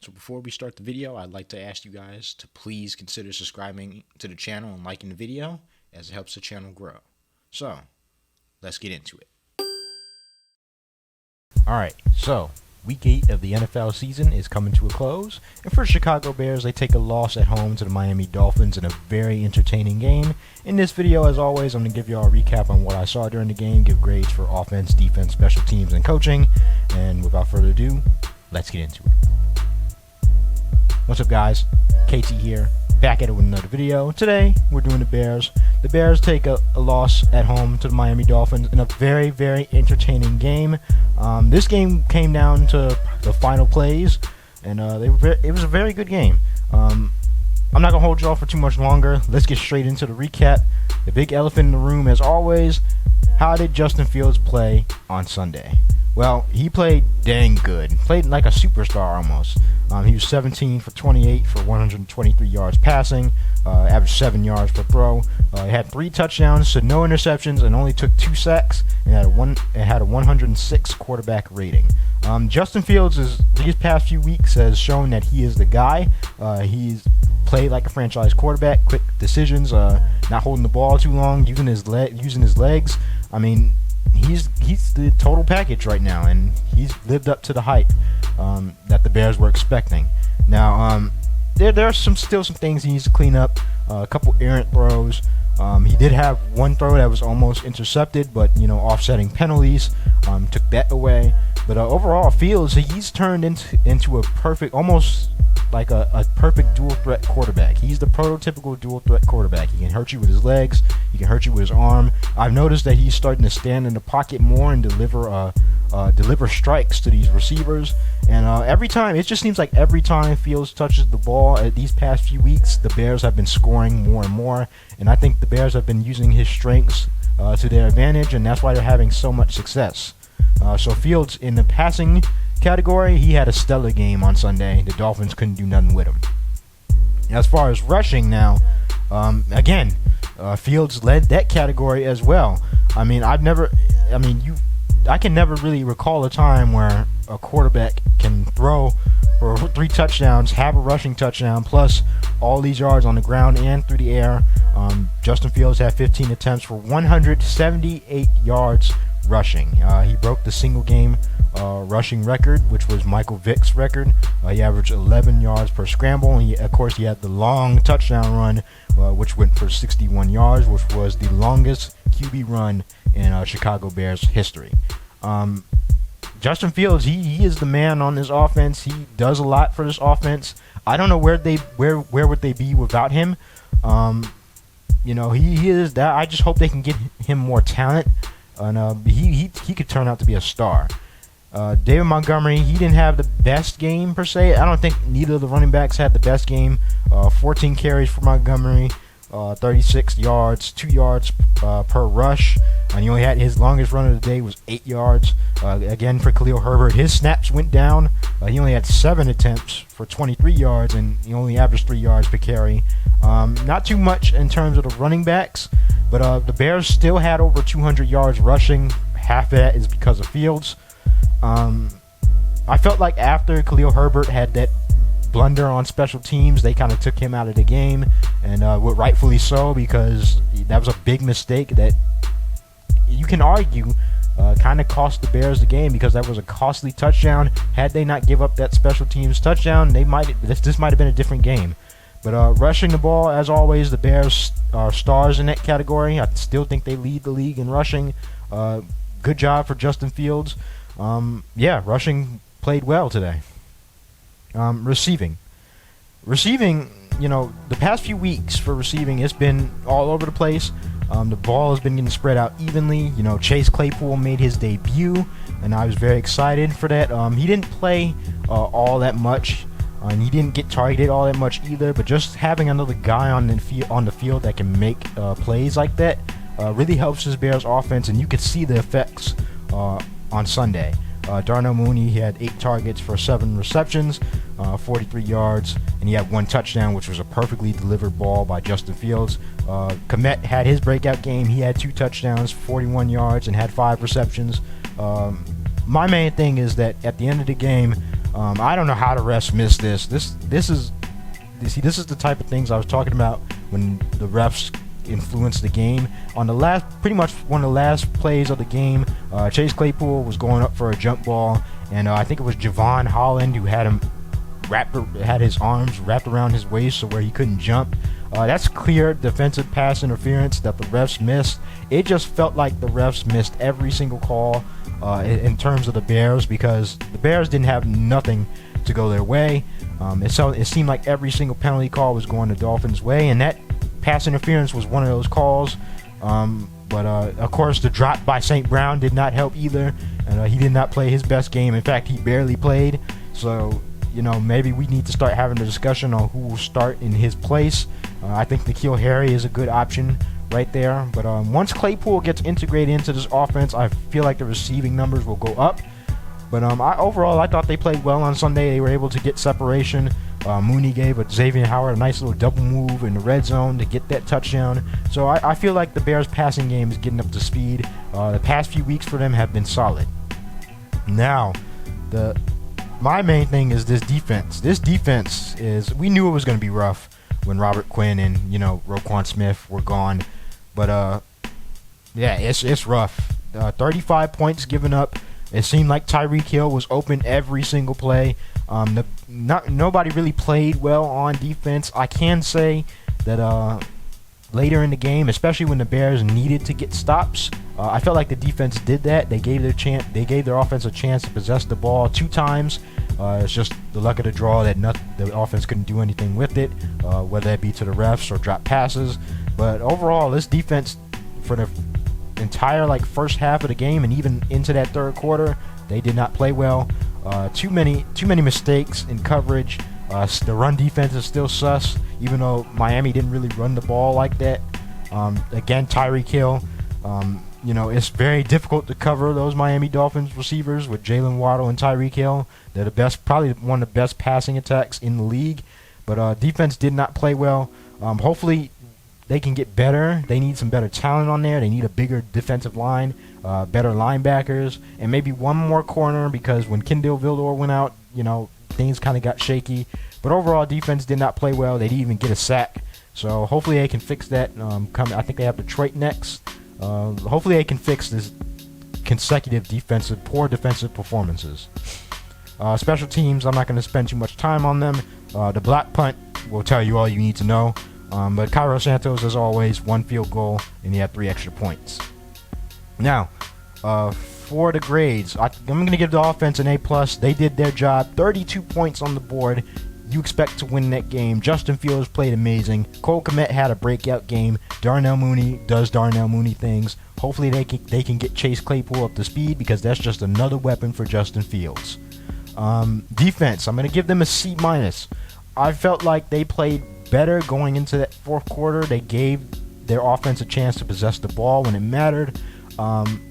So before we start the video, I'd like to ask you guys to please consider subscribing to the channel and liking the video, as it helps the channel grow. So, let's get into it. Alright, so Week 8 of the NFL season is coming to a close, and for the Chicago Bears, they take a loss at home to the Miami Dolphins in a very entertaining game. In this video, as always, I'm going to give you all a recap on what I saw during the game, give grades for offense, defense, special teams, and coaching, and without further ado, let's get into it. What's up, guys? KT here, back at it with another video. Today, we're doing the Bears. The Bears take a loss at home to the Miami Dolphins in a very, very entertaining game. This game came down to the final plays, and it was a very good game. I'm not going to hold y'all for too much longer. Let's get straight into the recap. The big elephant in the room, as always, how did Justin Fields play on Sunday? Well, he played dang good. Played like a superstar almost. He was 17 for 28 for 123 yards passing, averaged 7 yards per throw. He had 3 touchdowns, so no interceptions, and only took 2 sacks, and had a 106 quarterback rating. Justin Fields, these past few weeks, has shown that he is the guy. He's played like a franchise quarterback, quick decisions, not holding the ball too long, using his legs. I mean, he's the total package right now, and he's lived up to the hype that the Bears were expecting. Now, there are still some things he needs to clean up. A couple errant throws. He did have one throw that was almost intercepted, but offsetting penalties took that away. But overall, Fields, he's turned into a perfect, almost like a perfect dual threat quarterback. He's the prototypical dual threat quarterback. He can hurt you with his legs, he can hurt you with his arm. I've noticed that he's starting to stand in the pocket more and deliver strikes to these receivers. And it just seems like every time Fields touches the ball these past few weeks, the Bears have been scoring more and more. And I think the Bears have been using his strengths to their advantage, and that's why they're having so much success. So Fields, in the passing category, he had a stellar game on Sunday. The Dolphins couldn't do nothing with him. As far as rushing now, Fields led that category as well. I can never really recall a time where a quarterback can throw for 3 touchdowns, have a rushing touchdown, plus all these yards on the ground and through the air. Justin Fields had 15 attempts for 178 yards rushing. He broke the single game rushing record, which was Michael Vick's record. He averaged 11 yards per scramble, and of course he had the long touchdown run, which went for 61 yards, which was the longest QB run in Chicago Bears history. Justin Fields, he is the man on this offense. He does a lot for this offense. I don't know where would they be without him. He is that. I just hope they can get him more talent, and he could turn out to be a star. David Montgomery, he didn't have the best game per se. I don't think neither of the running backs had the best game. 14 carries for Montgomery, 36 yards, 2 yards per rush. And he only had his longest run of the day was 8 yards. Again, for Khalil Herbert, his snaps went down. He only had 7 attempts for 23 yards, and he only averaged 3 yards per carry. Not too much in terms of the running backs, but the Bears still had over 200 yards rushing. Half of that is because of Fields. I felt like after Khalil Herbert had that blunder on special teams, they kind of took him out of the game, and rightfully so, because that was a big mistake that you can argue kind of cost the Bears the game, because that was a costly touchdown. Had they not give up that special teams touchdown, this might have been a different game. But rushing the ball, as always, the Bears are stars in that category. I still think they lead the league in rushing. Good job for Justin Fields. Rushing played well today. Receiving, the past few weeks for receiving, it's been all over the place. The ball has been getting spread out evenly. Chase Claypool made his debut, and I was very excited for that. He didn't play all that much, and he didn't get targeted all that much either. But just having another guy on the field that can make plays like that really helps this Bears offense, and you could see the effects on Sunday. Darnell Mooney, he had 8 targets for 7 receptions, 43 yards, and he had 1 touchdown, which was a perfectly delivered ball by Justin Fields. Komet had his breakout game. He had 2 touchdowns, 41 yards, and had 5 receptions. My main thing is that at the end of the game, I don't know how the refs missed this. This is the type of things I was talking about when the refs influenced the game. On the pretty much one of the last plays of the game, Chase Claypool was going up for a jump ball, and I think it was Javon Holland who had his arms wrapped around his waist so where he couldn't jump. That's clear defensive pass interference that the refs missed. It just felt like the refs missed every single call in terms of the Bears, because the Bears didn't have nothing to go their way. It seemed like every single penalty call was going the Dolphins' way, and that pass interference was one of those calls. But of course, the drop by St. Brown did not help either, and he did not play his best game. In fact, he barely played. So, maybe we need to start having a discussion on who will start in his place. I think N'Keal Harry is a good option right there. But once Claypool gets integrated into this offense, I feel like the receiving numbers will go up. But overall, I thought they played well on Sunday. They were able to get separation. Mooney gave Xavier Howard a nice little double move in the red zone to get that touchdown. So I feel like the Bears' passing game is getting up to speed. The past few weeks for them have been solid. Now, my main thing is this defense. This defense we knew it was going to be rough when Robert Quinn and Roquan Smith were gone. But yeah, it's rough. 35 points given up. It seemed like Tyreek Hill was open every single play. Nobody really played well on defense. I can say that later in the game, especially when the Bears needed to get stops, I felt like the defense did that. They gave their offense a chance to possess the ball 2 times. It's just the luck of the draw that the offense couldn't do anything with it, whether that be to the refs or drop passes. But overall, this defense for the entire first half of the game and even into that third quarter, they did not play well. Too many mistakes in coverage. The run defense is still sus, even though Miami didn't really run the ball like that. Again, Tyreek Hill. It's very difficult to cover those Miami Dolphins receivers with Jalen Waddle and Tyreek Hill. They're probably one of the best passing attacks in the league. But defense did not play well. Hopefully they can get better. They need some better talent on there. They need a bigger defensive line, better linebackers, and maybe one more corner, because when Kendall Vildor went out, things kind of got shaky. But overall, defense did not play well. They didn't even get a sack. So hopefully they can fix that. I think they have Detroit next. Hopefully they can fix this consecutive poor defensive performances. Special teams, I'm not going to spend too much time on them. The block punt will tell you all you need to know. But Cairo Santos, as always, 1 field goal, and he had 3 extra points. Now, for the grades, I'm going to give the offense an A+. They did their job. 32 points on the board. You expect to win that game. Justin Fields played amazing. Cole Kmet had a breakout game. Darnell Mooney does Darnell Mooney things. Hopefully they can get Chase Claypool up to speed, because that's just another weapon for Justin Fields. Defense, I'm going to give them a C-. I felt like they played better going into that fourth quarter. They gave their offense a chance to possess the ball when it mattered.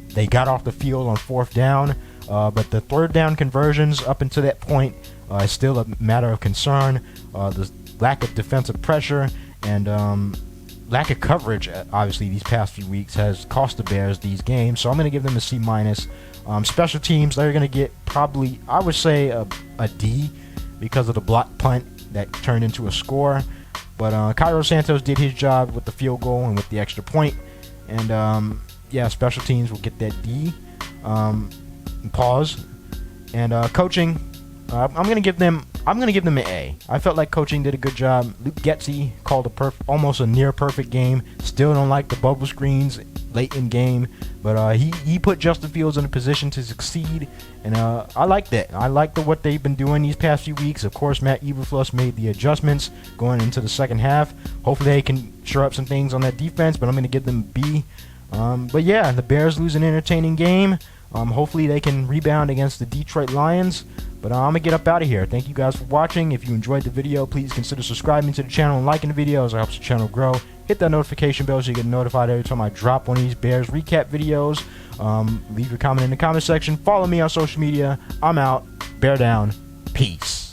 They got off the field on 4th down, but the 3rd down conversions up until that point is still a matter of concern. The lack of defensive pressure and lack of coverage, obviously, these past few weeks has cost the Bears these games, so I'm going to give them a C-. Special teams, they're going to get probably, I would say, a D, because of the block punt that turned into a score. But Cairo Santos did his job with the field goal and with the extra point. And yeah, special teams will get that D. Pause. And coaching, I'm gonna give them an A. I felt like coaching did a good job. Luke Getsy called almost a near perfect game. Still don't like the bubble screens late in game, but he put Justin Fields in a position to succeed, and I like that. I like what they've been doing these past few weeks. Of course, Matt Eberflus made the adjustments going into the second half. Hopefully they can shore up some things on that defense, but I'm going to give them B. But yeah, the Bears lose an entertaining game. Hopefully they can rebound against the Detroit Lions. But I'm going to get up out of here. Thank you guys for watching. If you enjoyed the video, please consider subscribing to the channel and liking the videos. It helps the channel grow. Hit that notification bell so you get notified every time I drop one of these Bears recap videos. Leave your comment in the comment section. Follow me on social media. I'm out. Bear down. Peace.